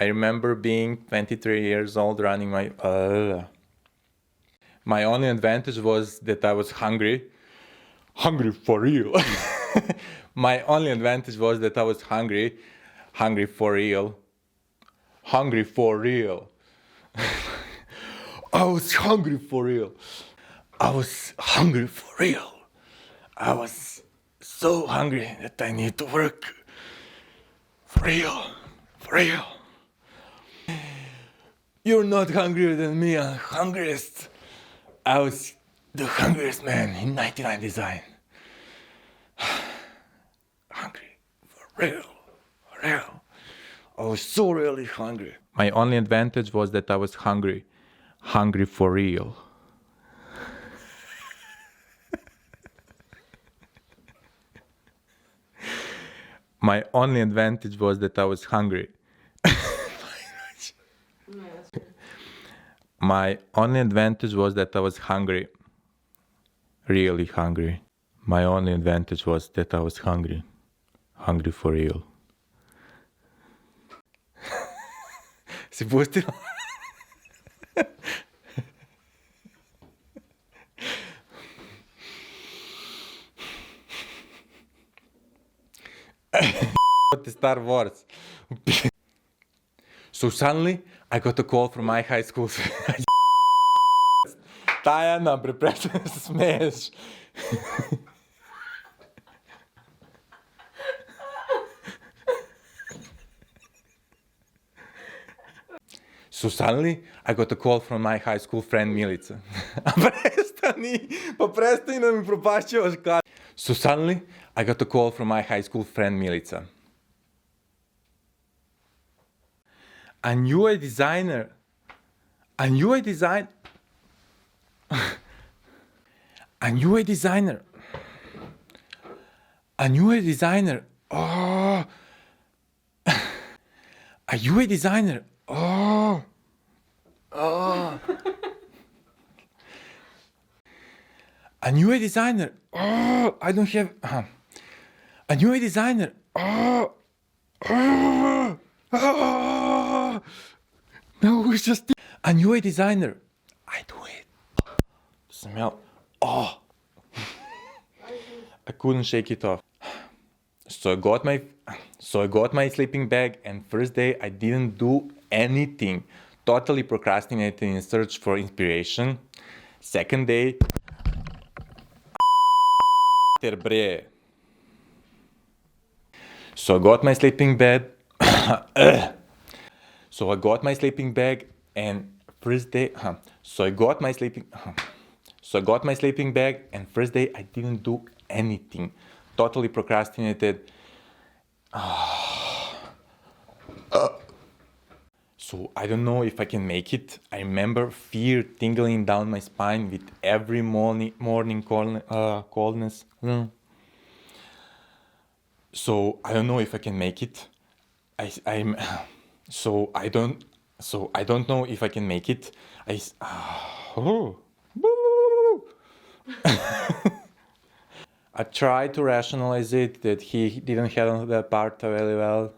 I remember being 23 years old running my only advantage was that I was hungry. Hungry for real. My only advantage was that I was hungry. Hungry for real. Hungry for real. I was hungry for real. I was hungry for real. I was so hungry that I need to work. For real. For real. You're not hungrier than me, I'm hungriest. I was the hungriest man in 99 Design. Hungry. For real. For real. I was so really hungry. My only advantage was that I was hungry. Hungry for real. My only advantage was that I was hungry. My only advantage was that I was hungry. Really hungry. My only advantage was that I was hungry. Hungry for real. Si pustila? Star Wars. So suddenly I got a call from my high school. Tajana, preprečaj se smeješ. So suddenly I got a call from my high school friend Milica. Prestani da mi propašćavaš kad. So suddenly I got a call from my high school friend Milica. A new designer. A new design. A new designer. A new designer. Oh. A new designer. Oh. Oh. A new designer. Oh, I don't have. A new designer. Oh. Oh. Oh. No, it's just a new designer. I do it. Smell. Oh. I couldn't shake it off. So I got my sleeping bag, and first day I didn't do anything. Totally procrastinated in search for inspiration. Second day, so I got my sleeping bag. So I got my sleeping bag, and first day, so I got my sleeping bag, and first day I didn't do anything. Totally procrastinated. So I don't know if I can make it. I remember fear tingling down my spine with every morning coldness. So I don't know if I can make it. So I don't know if I can make it. I tried to rationalize it that he didn't handle that part very well.